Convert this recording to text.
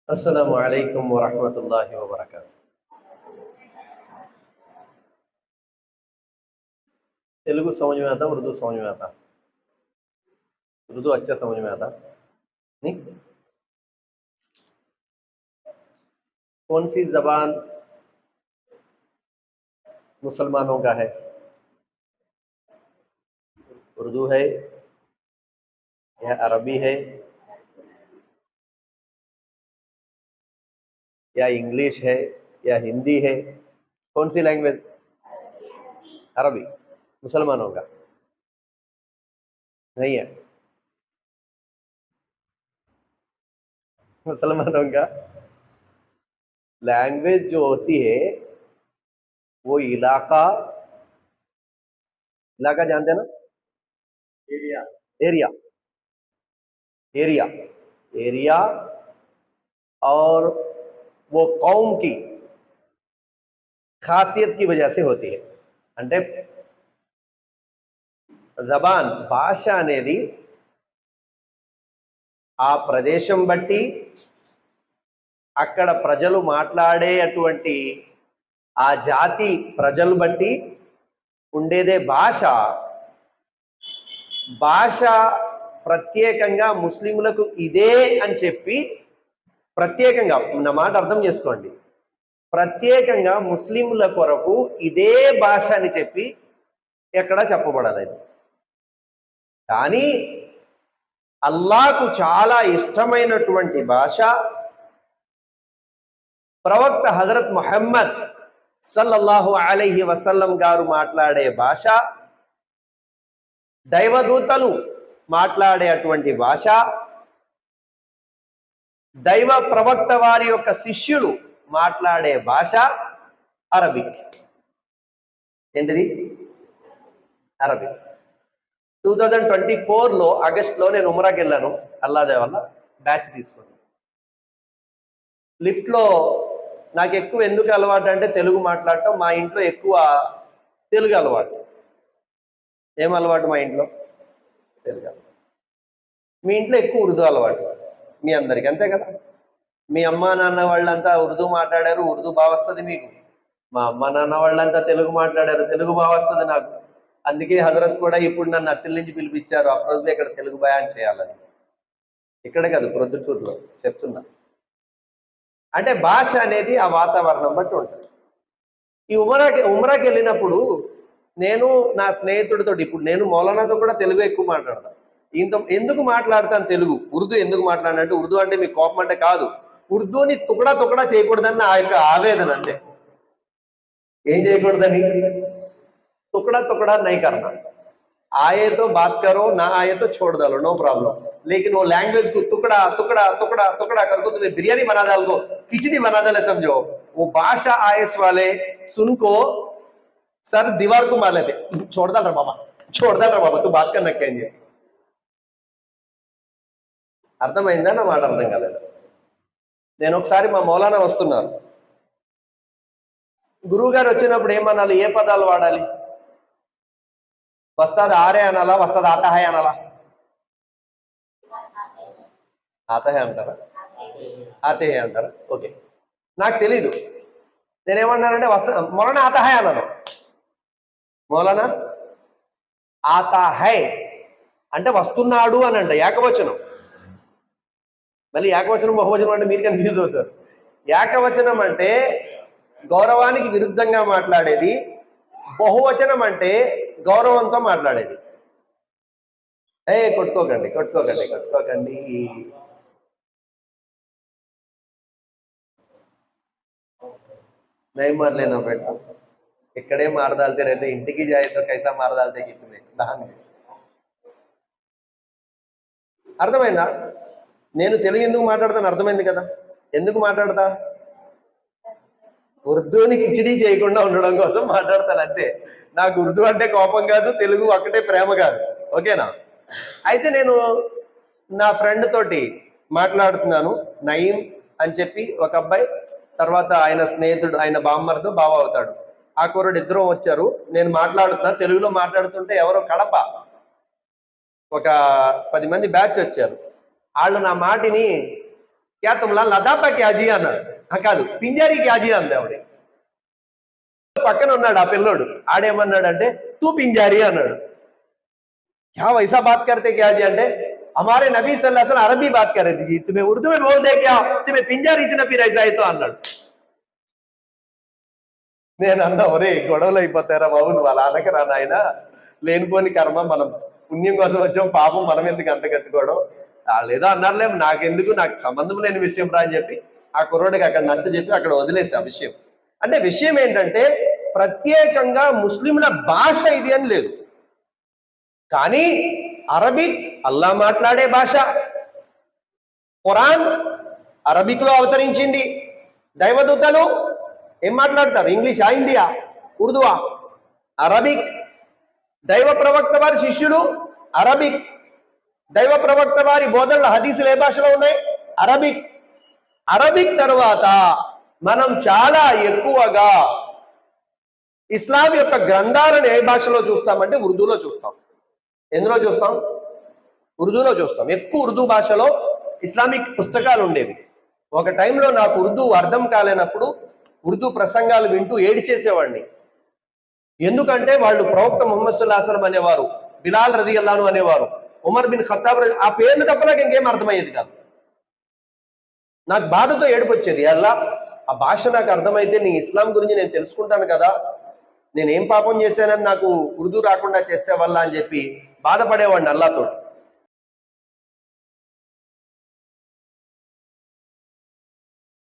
अस्सलामु अलैकुम वरहमतुल्लाहि वबरकातुह। तेलुगु समझ में आता, उर्दू समझ में आता? उर्दू अच्छा समझ में आता नहीं? कौन सी जबान मुसलमानों का है? उर्दू है या अरबी है या इंग्लिश है या हिंदी है? कौन सी लैंग्वेज? अरबी मुसलमानों का नहीं है। मुसलमानों का लैंग्वेज जो होती है वो इलाका इलाका जानते हैं ना? एरिया एरिया एरिया एरिया और वो कौम की खासियत की वजह से होती है। అంటే జబాన్ భాష అనేది ఆ ప్రదేశం బట్టి అక్కడ ప్రజలు మాట్లాడే అటువంటి ఆ జాతి ప్రజలు బట్టి ఉండేదే భాష. భాష ప్రత్యేకంగా ముస్లింలకు ఇదే అని చెప్పి ప్రత్యేకంగా నా మాట అర్థం చేసుకోండి, ప్రత్యేకంగా ముస్లింల కొరకు ఇదే భాష అని చెప్పి ఎక్కడా చెప్పబడలేదు. కానీ అల్లాహకు చాలా ఇష్టమైనటువంటి భాష ప్రవక్త హజరత్ ముహమ్మద్ సల్లల్లాహు అలైహి వసల్లం గారు మాట్లాడే భాష, దైవదూతలు మాట్లాడే అటువంటి భాష, దైవ ప్రవక్త వారి యొక్క శిష్యులు మాట్లాడే భాష అరబిక్. ఏంటిది? అరబిక్. 2024లో ఆగస్టులో నేను ఉమ్రాకి వెళ్ళాను. అల్లాదే వల్ల బ్యాచ్ తీసుకున్నాను. లిఫ్ట్లో నాకు ఎక్కువ ఎందుకు అలవాటు అంటే తెలుగు మాట్లాడటం. మా ఇంట్లో ఎక్కువ తెలుగు అలవాటు. ఏం అలవాటు మా ఇంట్లో? తెలుగు అలవాటు. మీ ఇంట్లో ఎక్కువ ఉర్దూ అలవాటు మీ అందరికి, అంతే కదా? మీ అమ్మా నాన్న వాళ్ళంతా ఉర్దూ మాట్లాడారు, ఉర్దూ బాగా వస్తుంది మీకు. మా అమ్మ నాన్న వాళ్ళంతా తెలుగు మాట్లాడారు, తెలుగు బాగా వస్తుంది నాకు. అందుకే హజరత్ కూడా ఇప్పుడు నన్ను అత్తిల నుంచి పిలిపించారు, అప్రోజ్లో ఇక్కడ తెలుగు బయాన్ చేయాలని. ఇక్కడ కాదు, ప్రొద్దుటూరులో చెప్తున్నా. అంటే భాష అనేది ఆ వాతావరణం బట్టి ఉంటుంది. ఈ ఉమ్రాకి వెళ్ళినప్పుడు నేను నా స్నేహితుడితో, ఇప్పుడు నేను మౌలానాతో కూడా తెలుగు ఎక్కువ మాట్లాడతాను. ఎందుకు మాట్లాడతాను తెలుగు? ఉర్దూ ఎందుకు మాట్లాడినంటే, ఉర్దూ అంటే మీకు కోపం అంటే కాదు, ఉర్దూని తుకడా చేయకూడదని ఆ యొక్క ఆవేదన. అంతే. ఏం చేయకూడదని? टुकड़ा नहीं करना, आए तो बात करो, ना आए तो छोड़ डालो, नो प्रॉब्लम. लेकिन वो लैंग्वेज को टुकड़ा कर दो, तुम्हें बिरयानी बना डाल दो, खिचड़ी बना डाले, समझो. वो भाषा आयस वाले सुन को सर दीवार को मार लेते. छोड़ डाल रहा बाबा तू बात करना कहेंगे. అర్థమైందా నా మాట? అర్థం కాలేదు. నేను ఒకసారి మా మౌలానా వస్తున్నారు, గురువు గారు వచ్చినప్పుడు ఏమనాలి, ఏ పదాలు వాడాలి? వస్తాది ఆరే అనాలా, వస్తాది ఆతాహే అనాలా? ఆతాహే అంటారా? ఆతేహే అంటారా? ఓకే, నాకు తెలీదు. నేనేమన్నానంటే మౌలానా ఆతాహే అన్నాను. మౌలానా ఆతాహై అంటే వస్తున్నాడు అని అంట, ఏకవచనం. మళ్ళీ ఏకవచనం బహువచనం అంటే మీరు కన్ఫ్యూజ్ అవుతారు. ఏకవచనం అంటే గౌరవానికి విరుద్ధంగా మాట్లాడేది, బహువచనం అంటే గౌరవంతో మాట్లాడేది. కొట్టుకోకండి. नहीं मार लेना बेटा, इकड़े मार डालते रहते, इंटिकी जाए तो कैसा मार डालते कि तुम्हें दान. అర్థమైందా? నేను తెలుగు ఎందుకు మాట్లాడతాను అర్థమైంది కదా. ఎందుకు మాట్లాడతా? ఉర్దూని కిచిడీ చేయకుండా ఉండడం కోసం మాట్లాడతాను, అంతే. నాకు ఉర్దూ అంటే కోపం కాదు, తెలుగు ఒక్కటే ప్రేమ కాదు. ఓకేనా? అయితే నేను నా ఫ్రెండ్ తోటి మాట్లాడుతున్నాను, నయీం అని చెప్పి ఒక అబ్బాయి, తర్వాత ఆయన స్నేహితుడు, ఆయన బామ్మర్తో బావ అవుతాడు. ఆ కుర్రాడు ఇద్దరం వచ్చారు. నేను మాట్లాడుతున్నా, తెలుగులో మాట్లాడుతుంటే ఎవరో కడప ఒక 10 మంది బ్యాచ్ వచ్చారు. వాళ్ళు నా మాటిని క్యా తుమ్లా లదాపా క్యాజీ అన్నాడు. కాదు, పింజారీ క్యాజీ అంది ఆవిడ. పక్కన ఉన్నాడు ఆ పిల్లోడు, ఆడేమన్నాడంటే తూ పింజారీ అన్నాడు. क्या वैसा बात करते क्या जी అంటే हमारे नबी सल्लल्लाहु अलैहि वसल्लम अरबी बात कर रहे थे, तुम्हें उर्दू में बोल दे क्या, तुम्हें पिंजारी इतना फिर ऐसा है तो అన్నాడు. నేను అన్నా, ఒరే గొడవలు అయిపోతారా బాబు, నువ్వు అలా అనకరా నాయన, లేనిపోని కర్మ, మనం పుణ్యం కోసం వచ్చాం, పాపం మనం ఎందుకు అంత కట్టుకోవడం, వాళ్ళు ఏదో అన్నారులే, నాకెందుకు, నాకు సంబంధం లేని విషయం రా అని చెప్పి ఆ కుర్రోడికి అక్కడ నచ్చ చెప్పి అక్కడ వదిలేసి ఆ విషయం. అంటే విషయం ఏంటంటే ప్రత్యేకంగా ముస్లింల భాష ఇది అని లేదు, కానీ అరబిక్ అల్లా మాట్లాడే భాష, ఖురాన్ అరబిక్ లో అవతరించింది. దైవదూతలు ఏం మాట్లాడతారు, ఇంగ్లీషా, హిందీయా, ఉర్దూవా? అరబిక్. దైవ ప్రవక్త వారి శిష్యులు అరబిక్. దైవ ప్రవక్త వారి బోధనలు హదీసులు ఏ భాషలో ఉన్నాయి? అరబిక్. అరబిక్ తర్వాత మనం చాలా ఎక్కువగా ఇస్లాం యొక్క గ్రంథాలను ఏ భాషలో చూస్తామంటే ఉర్దూలో చూస్తాం. ఎందులో చూస్తాం? ఉర్దూలో చూస్తాం. ఎక్కువ ఉర్దూ భాషలో ఇస్లామిక్ పుస్తకాలు ఉండేవి. ఒక టైంలో నాకు ఉర్దూ అర్థం కాలేనప్పుడు ఉర్దూ ప్రసంగాలు వింటూ ఏడి చేసేవాడిని. ఎందుకంటే వాళ్ళు ప్రవక్త ముహమ్మద్ సల్లల్లాహు అలైహి వసల్లం అనేవారు, బిలాల్ రదియల్లాహు అనేవారు, ఉమర్ బిన్ ఖత్తాబ్, ఆ పేర్లు తప్ప నాకు ఇంకేం అర్థమయ్యేది కాదు. నాకు బాధతో ఏడుపు వచ్చేది. అల్లా, ఆ భాష నాకు అర్థమైతే నీ ఇస్లాం గురించి నేను తెలుసుకుంటాను కదా, నేనేం పాపం చేశానని నాకు ఉర్దూ రాకుండా చేసే వల్ల అని చెప్పి బాధపడేవాడిని అల్లాతో.